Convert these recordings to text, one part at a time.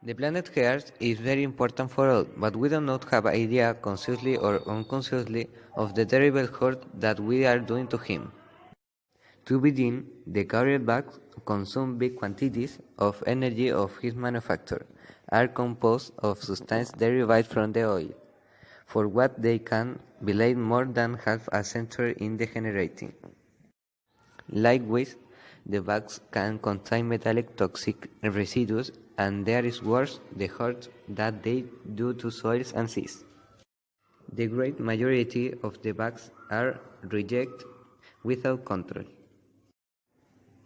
The planet Earth is very important for all, but we do not have idea, consciously or unconsciously, of the terrible hurt that we are doing to him. To begin, the carrier bags consume big quantities of energy of his manufacture, are composed of substances derived from the oil, for what they can be laid more than half a century in degenerating. Likewise, the bags can contain metallic toxic residues, and there is worse, the hurt that they do to soils and seas. The great majority of the bags are rejected without control.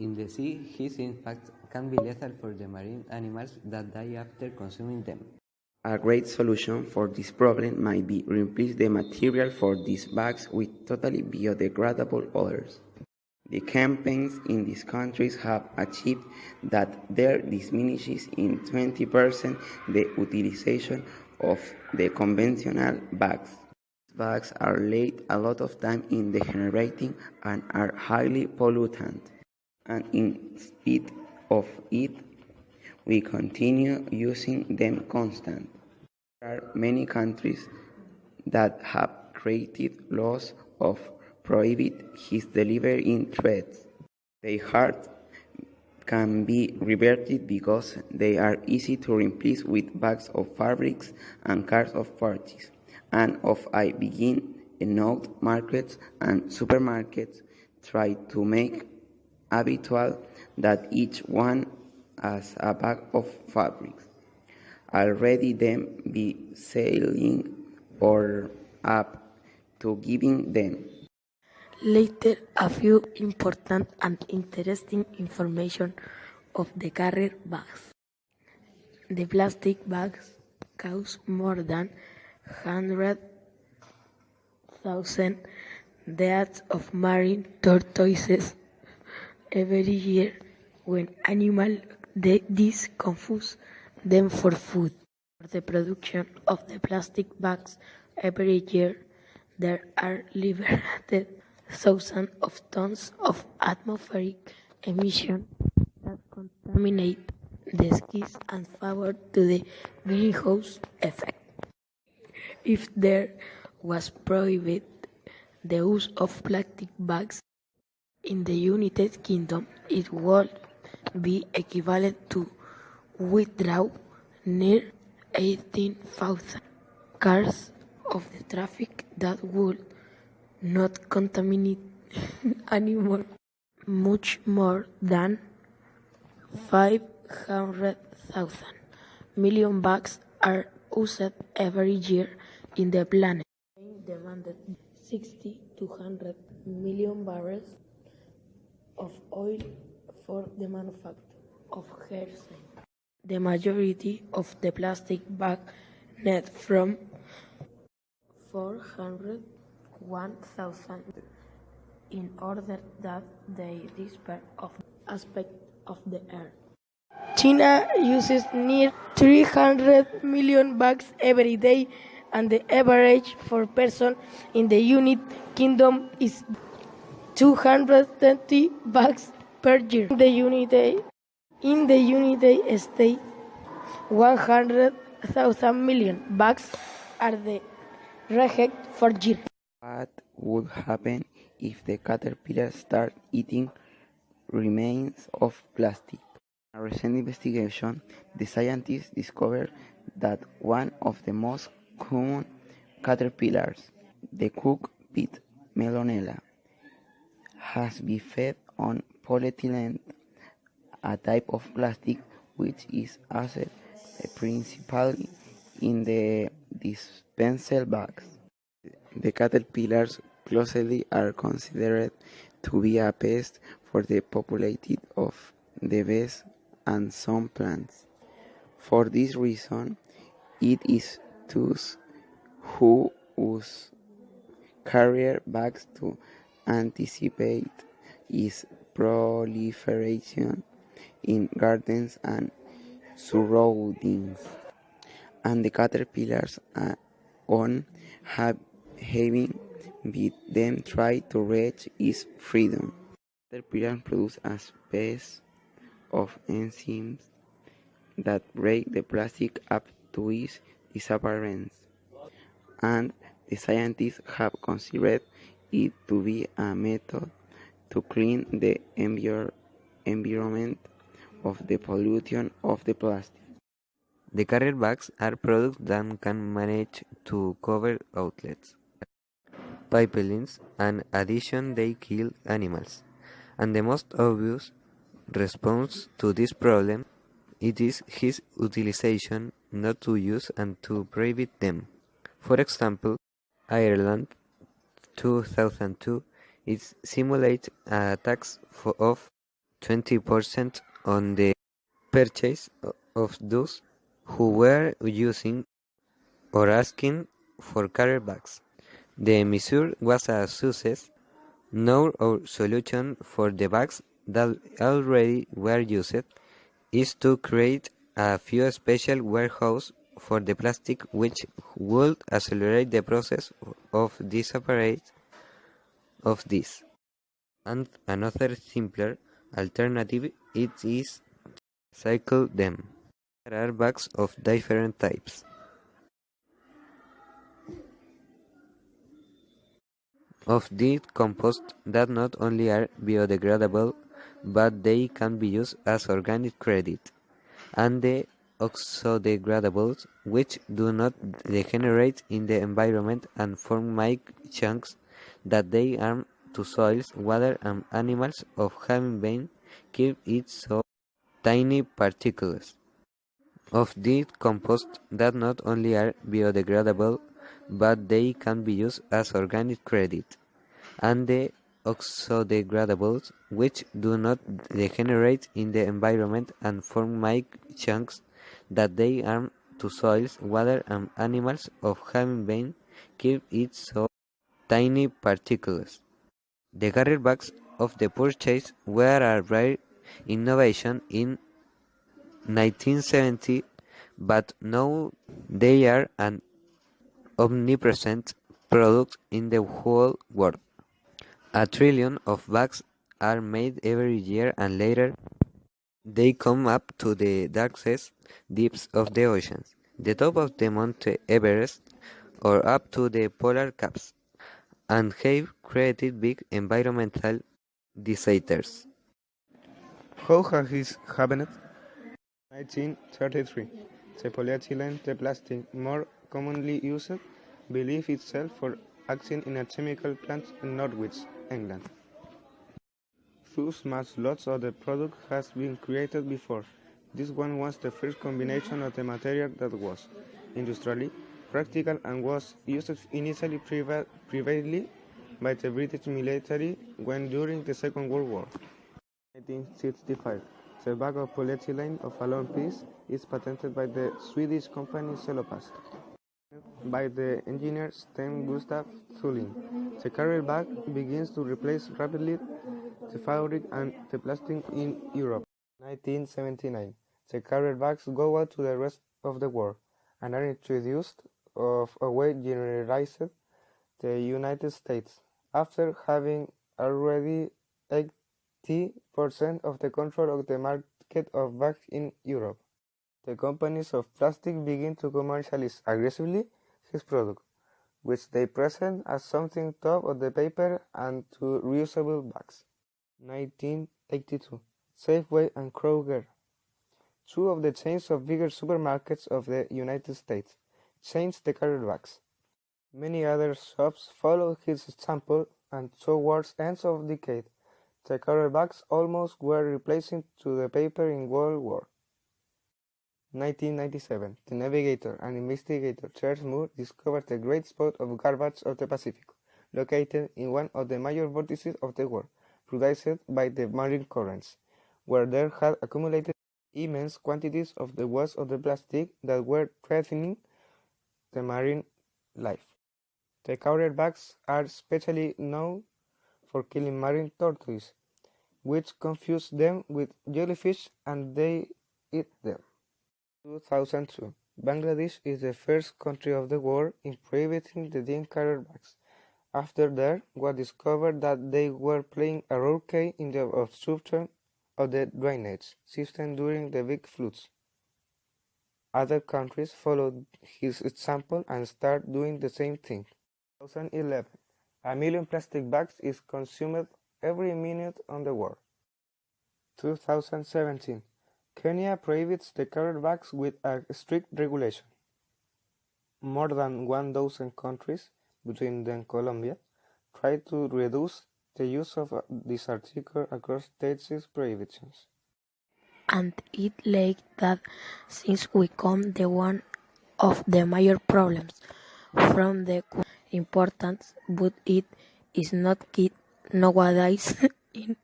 In the sea, his impact can be lethal for the marine animals that die after consuming them. A great solution for this problem might be replace the material for these bags with totally biodegradable others. The campaigns in these countries have achieved that there diminishes in 20% the utilization of the conventional bags. Bags are laid a lot of time in degenerating and are highly pollutant. And in spite of it, we continue using them constant. There are many countries that have created laws of prohibit his delivery in threads. They hard can be reverted because they are easy to replace with bags of fabrics and cards of parties, and of I begin enough markets and supermarkets try to make habitual that each one has a bag of fabrics. Already them be selling or up to giving them. Later, a few important and interesting information of the carrier bags. The plastic bags cause more than 100,000 deaths of marine tortoises every year when animals decompose them for food. For the production of the plastic bags every year, there are liberated thousands of tons of atmospheric emission that contaminate the skies and forward to the greenhouse effect. If there was prohibited the use of plastic bags in the United Kingdom, it would be equivalent to withdraw near 18,000 cars of the traffic that would not contaminate anymore. Much more than 500,000 million bags are used every year in the planet. Spain demanded 60 to 100 million barrels of oil for the manufacture of hairspray. The majority of the plastic bag net from 401,000 in order that they disperse of aspect of the earth. China uses near 300 million bags every day, and the average for person in the United Kingdom is 230 bags per year. In the United States, 100,000 million bags are the reject for year. What would happen if the caterpillars start eating remains of plastic? In a recent investigation, the scientists discovered that one of the most common caterpillars, the cockpit melonella, has been fed on polyethylene, a type of plastic which is used principally in the dispensal bags. The caterpillars closely are considered to be a pest for the populated of the bees and some plants. For this reason, it is those who use carrier bags to anticipate its proliferation in gardens and surroundings, and the caterpillars on having with them try to reach its freedom. Caterpillars produce a species of enzymes that break the plastic up to its disappearance, and the scientists have considered it to be a method to clean the environment of the pollution of the plastic. The carrier bags are products that can manage to cover outlets, pipelines, and addition they kill animals. And the most obvious response to this problem it is his utilization, not to use and to prohibit them. For example, Ireland 2002 it simulates a tax of 20% on the purchase of those who were using or asking for carrier bags. The measure was a success. Now our solution for the bags that already were used is to create a few special warehouses for the plastic which would accelerate the process of disappearance of this. And another simpler alternative it is to recycle them. There are bags of different types. Of these compost that not only are biodegradable, but they can be used as organic credit, and the oxodegradables, which do not degenerate in the environment and form mic chunks that they harm to soils, water, and animals of having been keep it so tiny particles. Of these compost that not only are biodegradable, but they can be used as organic credit, and the oxodegradables, which do not degenerate in the environment and form mic chunks that they harm to soils, water, and animals of having been keep it so tiny particles. The carrier bags of the purchase were a rare innovation in 1970, but now they are an omnipresent product in the whole world. A trillion of bags are made every year and later they come up to the darkest deeps of the oceans, the top of the Mount Everest or up to the polar caps, and have created big environmental disasters. How has this happened? 1933. The polyethylene, the plastic more commonly used, believed itself for acting in a chemical plant in Norwich, England. Thus much lots of the product has been created before. This one was the first combination of the material that was industrially practical and was used initially privately by the British military when during the Second World War. 1965. The bag of polyethylene of a long piece is patented by the Swedish company Celloplast by the engineer Sten Gustav Thulin. The carrier bag begins to replace rapidly the fabric and the plastic in Europe. 1979. The carrier bags go out to the rest of the world and are introduced of a way generalized the United States after having already 80% of the control of the market of bags in Europe. The companies of plastic begin to commercialize aggressively his product, which they present as something top of the paper and to reusable bags. 1982. Safeway and Kroger, two of the chains of bigger supermarkets of the United States, changed the carrier bags. Many other shops followed his example, and towards ends of decade, the carrier bags almost were replacing to the paper in World War. 1997. The navigator and investigator Charles Moore discovered the great spot of garbage of the Pacific, located in one of the major vortices of the world, produced by the marine currents, where there had accumulated immense quantities of the waste of the plastic that were threatening the marine life. The carrier bags are especially known for killing marine tortoises, which confuse them with jellyfish and they eat them. 2002. Bangladesh is the first country of the world in prohibiting the tin carrier bags. After there was discovered that they were playing a role in the obstruction of the drainage system during the big floods. Other countries followed his example and started doing the same thing. 2011. A million plastic bags is consumed every minute on the world. 2017. Kenya prohibits the carrier bags with a strict regulation. More than 1,000 countries, between them Colombia, try to reduce the use of this article across states' prohibitions. And it like that since we come the one of the major problems from the importance, but it is not kid nowadays. In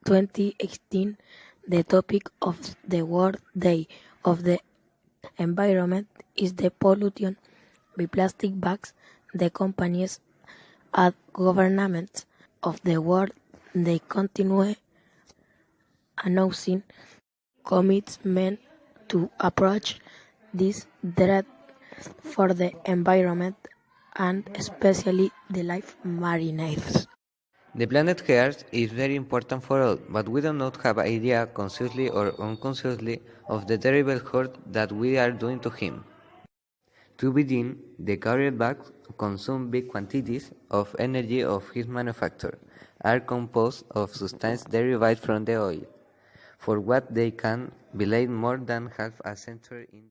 2018, the topic of the World Day of the Environment is the pollution by plastic bags. The companies and governments of the world they continue announcing commitment to approach this threat for the environment and especially the life mariners. The planet Earth is very important for all, but we do not have idea, consciously or unconsciously, of the terrible hurt that we are doing to him. To begin, the carrier bags consume big quantities of energy of his manufacture, are composed of substances derived from the oil, for what they can be laid more than half a century in